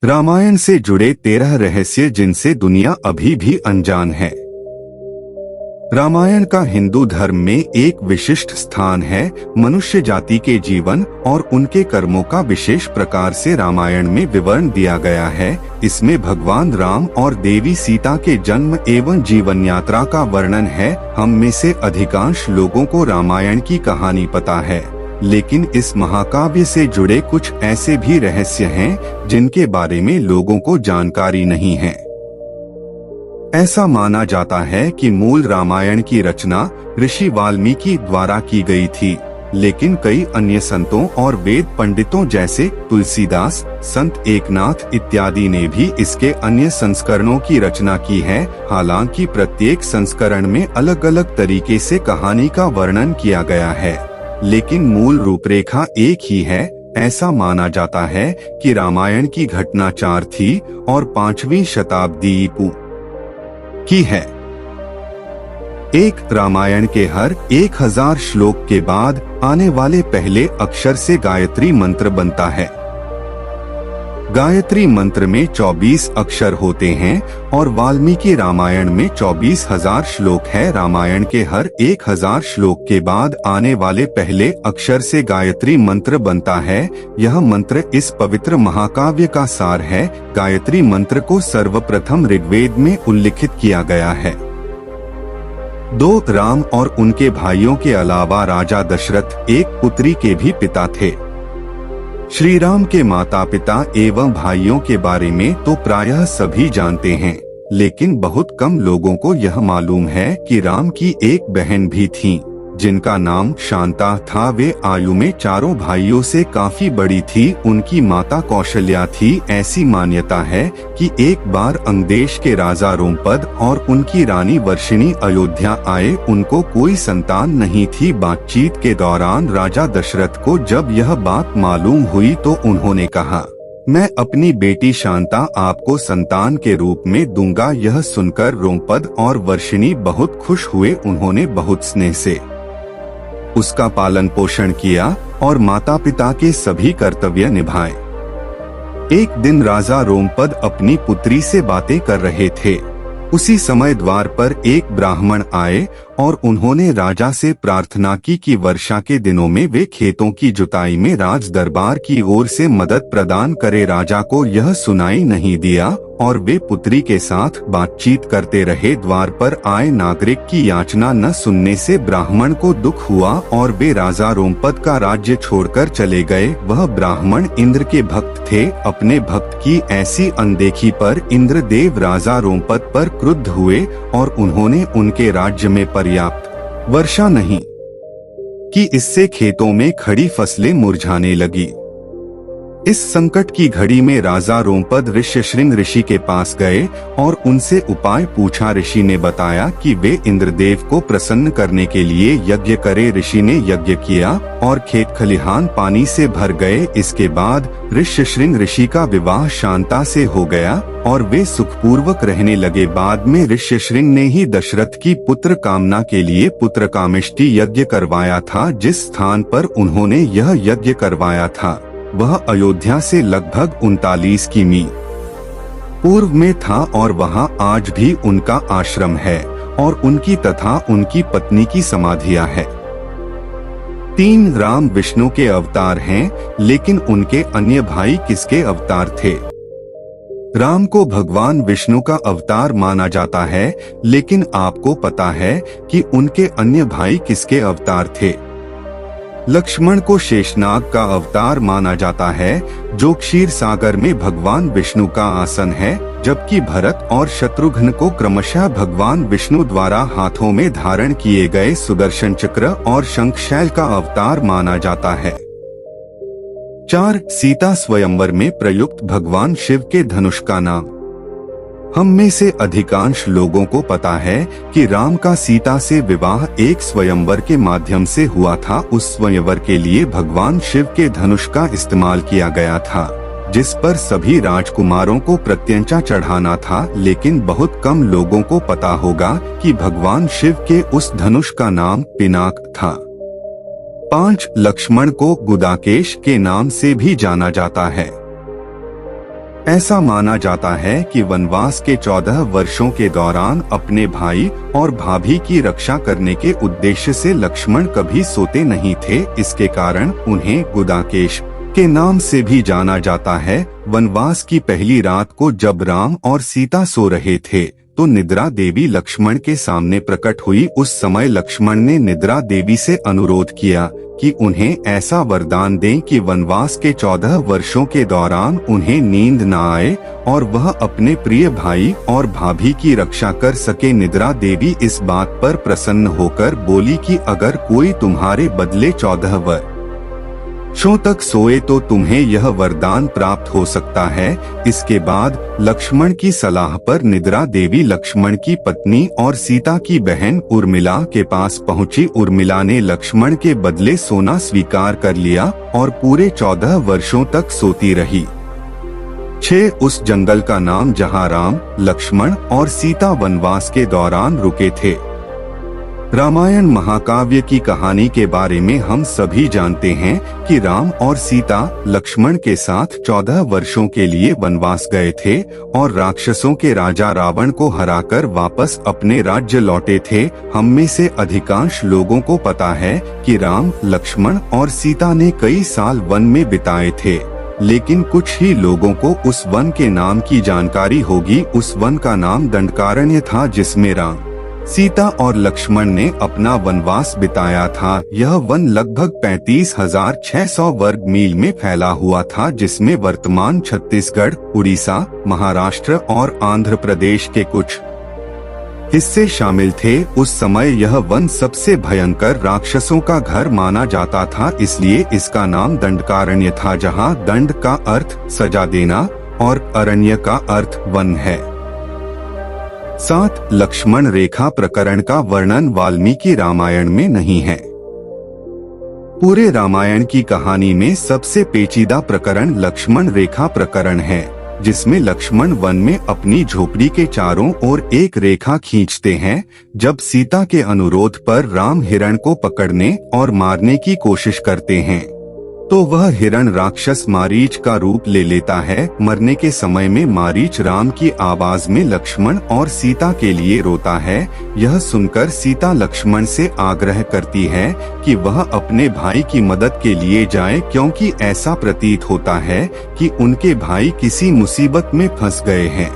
रामायण से जुड़े 13 रहस्य जिनसे दुनिया अभी भी अनजान है। रामायण का हिंदू धर्म में एक विशिष्ट स्थान है। मनुष्य जाति के जीवन और उनके कर्मों का विशेष प्रकार से रामायण में विवरण दिया गया है। इसमें भगवान राम और देवी सीता के जन्म एवं जीवन यात्रा का वर्णन है। हम में से अधिकांश लोगों को रामायण की कहानी पता है, लेकिन इस महाकाव्य से जुड़े कुछ ऐसे भी रहस्य हैं जिनके बारे में लोगों को जानकारी नहीं है। ऐसा माना जाता है कि मूल रामायण की रचना ऋषि वाल्मीकि द्वारा की गई थी, लेकिन कई अन्य संतों और वेद पंडितों जैसे तुलसीदास, संत एकनाथ इत्यादि ने भी इसके अन्य संस्करणों की रचना की है। हालांकि प्रत्येक संस्करण में अलग अलग तरीके से कहानी का वर्णन किया गया है, लेकिन मूल रूपरेखा एक ही है। ऐसा माना जाता है कि रामायण की घटना 4 थी और 5वीं शताब्दी की है। एक रामायण के हर 1000 श्लोक के बाद आने वाले पहले अक्षर से गायत्री मंत्र बनता है। गायत्री मंत्र में 24 अक्षर होते हैं और वाल्मीकि रामायण में 24,000 श्लोक है। रामायण के हर 1000 श्लोक के बाद आने वाले पहले अक्षर से गायत्री मंत्र बनता है। यह मंत्र इस पवित्र महाकाव्य का सार है। गायत्री मंत्र को सर्वप्रथम ऋग्वेद में उल्लिखित किया गया है। 2 राम और उनके भाइयों के अलावा राजा दशरथ एक पुत्री के भी पिता थे। श्री राम के माता पिता एवं भाइयों के बारे में तो प्रायः सभी जानते हैं, लेकिन बहुत कम लोगों को यह मालूम है कि राम की एक बहन भी थी जिनका नाम शांता था। वे आयु में चारों भाइयों से काफी बड़ी थी। उनकी माता कौशल्या थी। ऐसी मान्यता है कि एक बार अंगदेश के राजा रोमपद और उनकी रानी वर्षिणी अयोध्या आए। उनको कोई संतान नहीं थी। बातचीत के दौरान राजा दशरथ को जब यह बात मालूम हुई तो उन्होंने कहा, मैं अपनी बेटी शांता आपको संतान के रूप में दूंगा। यह सुनकर रोमपद और वर्षिणी बहुत खुश हुए। उन्होंने बहुत स्नेह से उसका पालन पोषण किया और माता पिता के सभी कर्तव्य निभाए। एक दिन राजा रोमपद अपनी पुत्री से बातें कर रहे थे। उसी समय द्वार पर एक ब्राह्मण आए और उन्होंने राजा से प्रार्थना की कि वर्षा के दिनों में वे खेतों की जुताई में राज दरबार की ओर से मदद प्रदान करे। राजा को यह सुनाई नहीं दिया और वे पुत्री के साथ बातचीत करते रहे। द्वार पर आए नागरिक की याचना न सुनने से ब्राह्मण को दुख हुआ और वे राजा रोमपद का राज्य छोड़कर चले गए। वह ब्राह्मण इंद्र के भक्त थे। अपने भक्त की ऐसी अनदेखी पर इंद्रदेव राजा रोमपद पर क्रुद्ध हुए और उन्होंने उनके राज्य में पर्याप्त वर्षा नहीं की। इससे खेतों में खड़ी फसलें मुरझाने लगी। इस संकट की घड़ी में राजा रोमपद ऋष्यशृंग ऋषि के पास गए और उनसे उपाय पूछा। ऋषि ने बताया कि वे इंद्रदेव को प्रसन्न करने के लिए यज्ञ करें। ऋषि ने यज्ञ किया और खेत खलिहान पानी से भर गए। इसके बाद ऋष्यशृंग ऋषि का विवाह शांता से हो गया और वे सुखपूर्वक रहने लगे। बाद में ऋष्यशृंग ने ही दशरथ की पुत्र कामना के लिए पुत्र कामेष्टि यज्ञ करवाया था। जिस स्थान पर उन्होंने यह यज्ञ करवाया था वह अयोध्या से लगभग 39 किमी पूर्व में था और वहां आज भी उनका आश्रम है और उनकी तथा उनकी पत्नी की समाधियां है। 3 राम विष्णु के अवतार हैं, लेकिन उनके अन्य भाई किसके अवतार थे? राम को भगवान विष्णु का अवतार माना जाता है, लेकिन आपको पता है कि उनके अन्य भाई किसके अवतार थे? लक्ष्मण को शेषनाग का अवतार माना जाता है, जो क्षीर सागर में भगवान विष्णु का आसन है, जबकि भरत और शत्रुघ्न को क्रमशः भगवान विष्णु द्वारा हाथों में धारण किए गए सुदर्शन चक्र और शंखशैल का अवतार माना जाता है। 4 सीता स्वयंवर में प्रयुक्त भगवान शिव के धनुष का नाम। हम में से अधिकांश लोगों को पता है कि राम का सीता से विवाह एक स्वयंवर के माध्यम से हुआ था। उस स्वयंवर के लिए भगवान शिव के धनुष का इस्तेमाल किया गया था, जिस पर सभी राजकुमारों को प्रत्यंचा चढ़ाना था। लेकिन बहुत कम लोगों को पता होगा कि भगवान शिव के उस धनुष का नाम पिनाक था। 5 लक्ष्मण को गुदाकेश के नाम से भी जाना जाता है। ऐसा माना जाता है कि वनवास के 14 वर्षों के दौरान अपने भाई और भाभी की रक्षा करने के उद्देश्य से लक्ष्मण कभी सोते नहीं थे। इसके कारण उन्हें गुदाकेश के नाम से भी जाना जाता है। वनवास की पहली रात को जब राम और सीता सो रहे थे तो निद्रा देवी लक्ष्मण के सामने प्रकट हुई। उस समय लक्ष्मण ने निद्रा देवी से अनुरोध किया कि उन्हें ऐसा वरदान दें कि वनवास के 14 वर्षों के दौरान उन्हें नींद न आए और वह अपने प्रिय भाई और भाभी की रक्षा कर सके। निद्रा देवी इस बात पर प्रसन्न होकर बोली कि अगर कोई तुम्हारे बदले 14 वर्षों तक सोए तो तुम्हें यह वरदान प्राप्त हो सकता है। इसके बाद लक्ष्मण की सलाह पर निद्रा देवी लक्ष्मण की पत्नी और सीता की बहन उर्मिला के पास पहुंची। उर्मिला ने लक्ष्मण के बदले सोना स्वीकार कर लिया और पूरे 14 वर्षों तक सोती रही। 6 उस जंगल का नाम जहां राम, लक्ष्मण और सीता वनवास के दौरान रुके थे। रामायण महाकाव्य की कहानी के बारे में हम सभी जानते हैं कि राम और सीता लक्ष्मण के साथ 14 वर्षों के लिए वनवास गए थे और राक्षसों के राजा रावण को हराकर वापस अपने राज्य लौटे थे। हम में से अधिकांश लोगों को पता है कि राम, लक्ष्मण और सीता ने कई साल वन में बिताए थे, लेकिन कुछ ही लोगों को उस वन के नाम की जानकारी होगी। उस वन का नाम दंडकारण्य था जिसमें राम, सीता और लक्ष्मण ने अपना वनवास बिताया था। यह वन लगभग 35,600 वर्ग मील में फैला हुआ था, जिसमें वर्तमान छत्तीसगढ़, उड़ीसा, महाराष्ट्र और आंध्र प्रदेश के कुछ हिस्से शामिल थे। उस समय यह वन सबसे भयंकर राक्षसों का घर माना जाता था, इसलिए इसका नाम दंडकारण्य था, जहां दंड का अर्थ सजा देना और अरण्य का अर्थ वन है। 7 लक्ष्मण रेखा प्रकरण का वर्णन वाल्मीकि रामायण में नहीं है। पूरे रामायण की कहानी में सबसे पेचीदा प्रकरण लक्ष्मण रेखा प्रकरण है, जिसमें लक्ष्मण वन में अपनी झोपड़ी के चारों ओर एक रेखा खींचते हैं। जब सीता के अनुरोध पर राम हिरण को पकड़ने और मारने की कोशिश करते हैं तो वह हिरण राक्षस मारीच का रूप ले लेता है। मरने के समय में मारीच राम की आवाज में लक्ष्मण और सीता के लिए रोता है। यह सुनकर सीता लक्ष्मण से आग्रह करती है कि वह अपने भाई की मदद के लिए जाए, क्योंकि ऐसा प्रतीत होता है कि उनके भाई किसी मुसीबत में फंस गए हैं।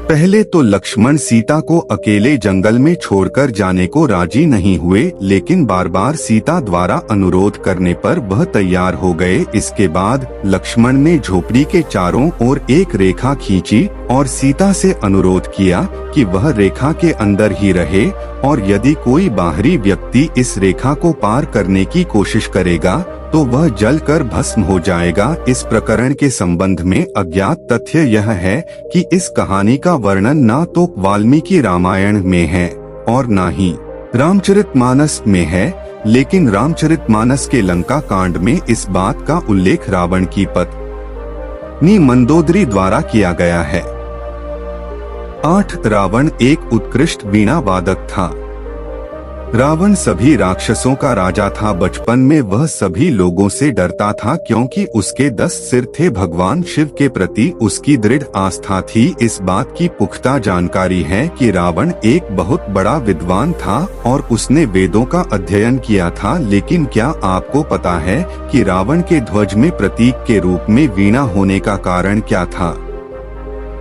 पहले तो लक्ष्मण सीता को अकेले जंगल में छोड़कर जाने को राजी नहीं हुए, लेकिन बार बार सीता द्वारा अनुरोध करने पर वह तैयार हो गए। इसके बाद लक्ष्मण ने झोपड़ी के चारों ओर एक रेखा खींची और सीता से अनुरोध किया कि वह रेखा के अंदर ही रहे, और यदि कोई बाहरी व्यक्ति इस रेखा को पार करने की कोशिश करेगा तो वह जलकर भस्म हो जाएगा। इस प्रकरण के संबंध में अज्ञात तथ्य यह है कि इस कहानी का वर्णन ना तो वाल्मीकि रामायण में है और ना ही रामचरितमानस में है, लेकिन रामचरितमानस के लंका कांड में इस बात का उल्लेख रावण की पत्नी मंदोदरी द्वारा किया गया है। 8 रावण एक उत्कृष्ट वीणा वादक था। रावण सभी राक्षसों का राजा था। बचपन में वह सभी लोगों से डरता था, क्योंकि उसके 10 सिर थे। भगवान शिव के प्रति उसकी दृढ़ आस्था थी। इस बात की पुख्ता जानकारी है कि रावण एक बहुत बड़ा विद्वान था और उसने वेदों का अध्ययन किया था। लेकिन क्या आपको पता है कि रावण के ध्वज में प्रतीक के रूप में वीणा होने का कारण क्या था?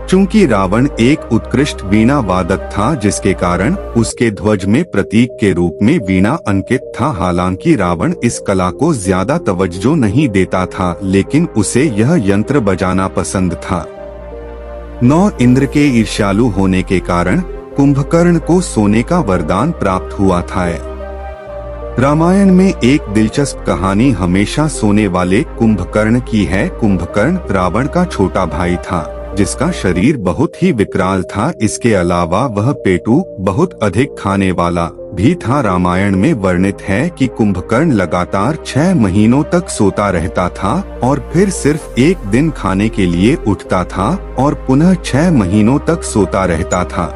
चूंकि रावण एक उत्कृष्ट वीणा वादक था, जिसके कारण उसके ध्वज में प्रतीक के रूप में वीणा अंकित था। हालांकि रावण इस कला को ज्यादा तवज्जो नहीं देता था, लेकिन उसे यह यंत्र बजाना पसंद था। 9 इंद्र के ईर्ष्यालु होने के कारण कुंभकर्ण को सोने का वरदान प्राप्त हुआ था। रामायण में एक दिलचस्प कहानी हमेशा सोने वाले कुंभकर्ण की है। कुंभकर्ण रावण का छोटा भाई था, जिसका शरीर बहुत ही विकराल था। इसके अलावा वह पेटू, बहुत अधिक खाने वाला भी था। रामायण में वर्णित है कि कुंभकर्ण लगातार 6 महीनों तक सोता रहता था और फिर सिर्फ एक दिन खाने के लिए उठता था और पुनः 6 महीनों तक सोता रहता था।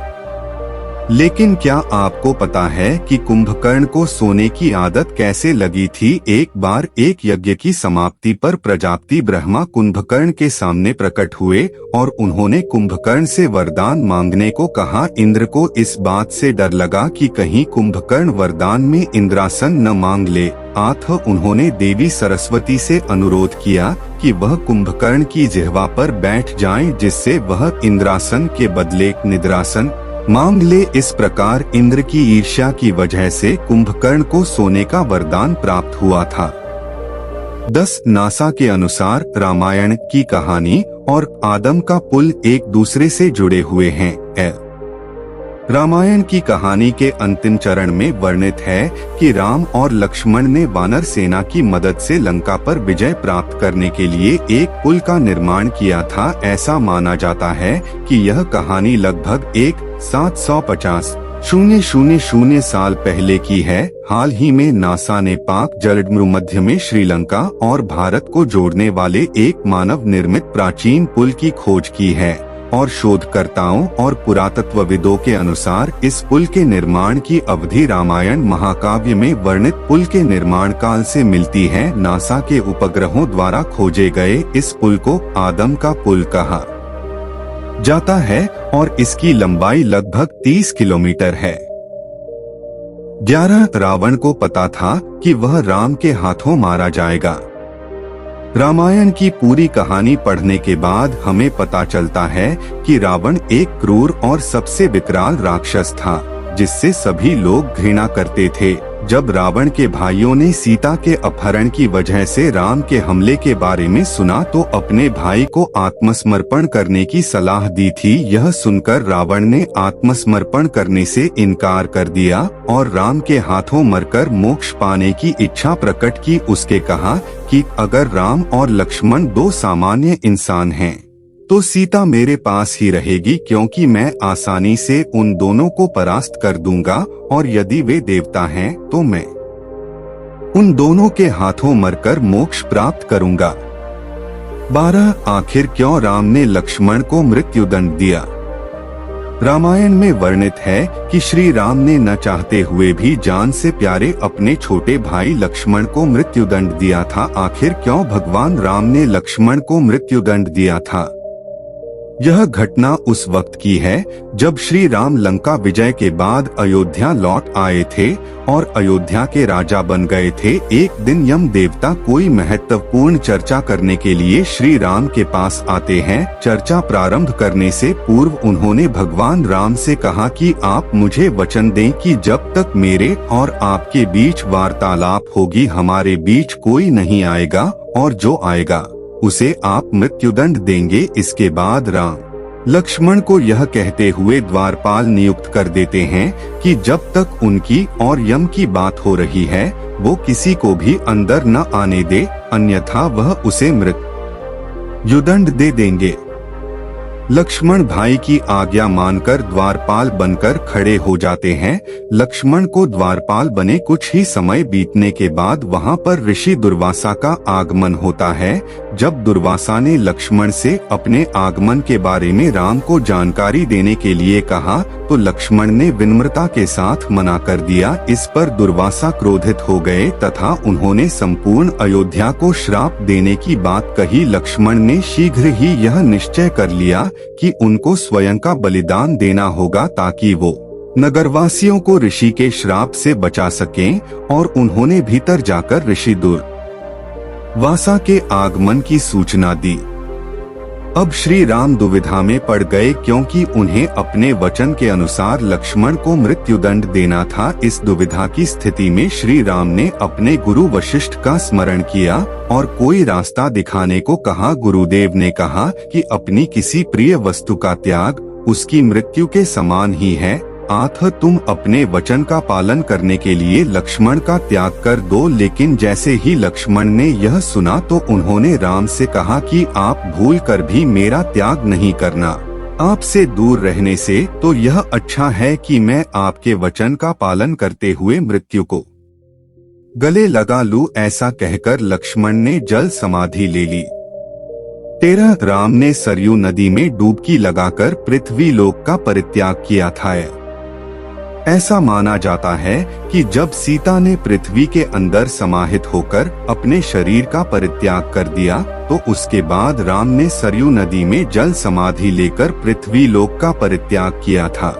लेकिन क्या आपको पता है कि कुंभकर्ण को सोने की आदत कैसे लगी थी? एक बार एक यज्ञ की समाप्ति पर प्रजापति ब्रह्मा कुंभकर्ण के सामने प्रकट हुए और उन्होंने कुंभकर्ण से वरदान मांगने को कहा। इंद्र को इस बात से डर लगा कि कहीं कुंभकर्ण वरदान में इंद्रासन न मांग ले। अतः उन्होंने देवी सरस्वती से अनुरोध किया कि वह कुंभकर्ण की जिह्वा पर बैठ जाएं, जिससे वह इंद्रासन के बदले निद्रासन मांग ले। इस प्रकार इंद्र की ईर्ष्या की वजह से कुंभकर्ण को सोने का वरदान प्राप्त हुआ था। 10 नासा के अनुसार रामायण की कहानी और आदम का पुल एक दूसरे से जुड़े हुए हैं। रामायण की कहानी के अंतिम चरण में वर्णित है कि राम और लक्ष्मण ने वानर सेना की मदद से लंका पर विजय प्राप्त करने के लिए एक पुल का निर्माण किया था। ऐसा माना जाता है कि यह कहानी लगभग 1750 साल पहले की है। हाल ही में नासा ने पाक जलमध्य में श्रीलंका और भारत को जोड़ने वाले एक मानव निर्मित प्राचीन पुल की खोज की है और शोधकर्ताओं और पुरातत्वविदों के अनुसार इस पुल के निर्माण की अवधि रामायण महाकाव्य में वर्णित पुल के निर्माण काल से मिलती है। नासा के उपग्रहों द्वारा खोजे गए इस पुल को आदम का पुल कहा जाता है और इसकी लंबाई लगभग 30 किलोमीटर है। 11 रावण को पता था कि वह राम के हाथों मारा जाएगा। रामायण की पूरी कहानी पढ़ने के बाद हमें पता चलता है कि रावण एक क्रूर और सबसे विकराल राक्षस था, जिससे सभी लोग घृणा करते थे। जब रावण के भाइयों ने सीता के अपहरण की वजह से राम के हमले के बारे में सुना तो अपने भाई को आत्मसमर्पण करने की सलाह दी थी। यह सुनकर रावण ने आत्मसमर्पण करने से इनकार कर दिया और राम के हाथों मरकर मोक्ष पाने की इच्छा प्रकट की। उसके कहा कि अगर राम और लक्ष्मण 2 सामान्य इंसान हैं तो सीता मेरे पास ही रहेगी, क्योंकि मैं आसानी से उन दोनों को परास्त कर दूंगा, और यदि वे देवता हैं तो मैं उन दोनों के हाथों मरकर मोक्ष प्राप्त करूंगा। 12 आखिर क्यों राम ने लक्ष्मण को मृत्युदंड दिया? रामायण में वर्णित है कि श्री राम ने न चाहते हुए भी जान से प्यारे अपने छोटे भाई लक्ष्मण को मृत्युदंड दिया था। आखिर क्यों भगवान राम ने लक्ष्मण को मृत्युदंड दिया था? यह घटना उस वक्त की है जब श्री राम लंका विजय के बाद अयोध्या लौट आए थे और अयोध्या के राजा बन गए थे। एक दिन यम देवता कोई महत्वपूर्ण चर्चा करने के लिए श्री राम के पास आते हैं। चर्चा प्रारंभ करने से पूर्व उन्होंने भगवान राम से कहा कि आप मुझे वचन दें कि जब तक मेरे और आपके बीच वार्तालाप होगी हमारे बीच कोई नहीं आएगा, और जो आएगा उसे आप मृत्युदंड देंगे। इसके बाद राम लक्ष्मण को यह कहते हुए द्वारपाल नियुक्त कर देते हैं कि जब तक उनकी और यम की बात हो रही है वो किसी को भी अंदर न आने दे, अन्यथा वह उसे मृत्युदंड दे देंगे। लक्ष्मण भाई की आज्ञा मानकर द्वारपाल बनकर खड़े हो जाते हैं। लक्ष्मण को द्वारपाल बने कुछ ही समय बीतने के बाद वहां पर ऋषि दुर्वासा का आगमन होता है। जब दुर्वासा ने लक्ष्मण से अपने आगमन के बारे में राम को जानकारी देने के लिए कहा तो लक्ष्मण ने विनम्रता के साथ मना कर दिया। इस पर दुर्वासा क्रोधित हो गए तथा उन्होंने संपूर्ण अयोध्या को श्राप देने की बात कही। लक्ष्मण ने शीघ्र ही यह निश्चय कर लिया कि उनको स्वयं का बलिदान देना होगा ताकि वो नगरवासियों को ऋषि के श्राप से बचा सकें, और उन्होंने भीतर जाकर ऋषि दुर्वासा के आगमन की सूचना दी। अब श्री राम दुविधा में पड़ गए क्योंकि उन्हें अपने वचन के अनुसार लक्ष्मण को मृत्युदंड देना था। इस दुविधा की स्थिति में श्री राम ने अपने गुरु वशिष्ठ का स्मरण किया और कोई रास्ता दिखाने को कहा। गुरुदेव ने कहा कि अपनी किसी प्रिय वस्तु का त्याग उसकी मृत्यु के समान ही है, अतः तुम अपने वचन का पालन करने के लिए लक्ष्मण का त्याग कर दो। लेकिन जैसे ही लक्ष्मण ने यह सुना तो उन्होंने राम से कहा कि आप भूल कर भी मेरा त्याग नहीं करना, आपसे दूर रहने से तो यह अच्छा है कि मैं आपके वचन का पालन करते हुए मृत्यु को गले लगा लूं। ऐसा कहकर लक्ष्मण ने जल समाधि ले ली। 13 राम ने सरयू नदी में डुबकी लगाकर पृथ्वी लोक का परित्याग किया था। ऐसा माना जाता है कि जब सीता ने पृथ्वी के अंदर समाहित होकर अपने शरीर का परित्याग कर दिया तो उसके बाद राम ने सरयू नदी में जल समाधि लेकर पृथ्वी लोक का परित्याग किया था।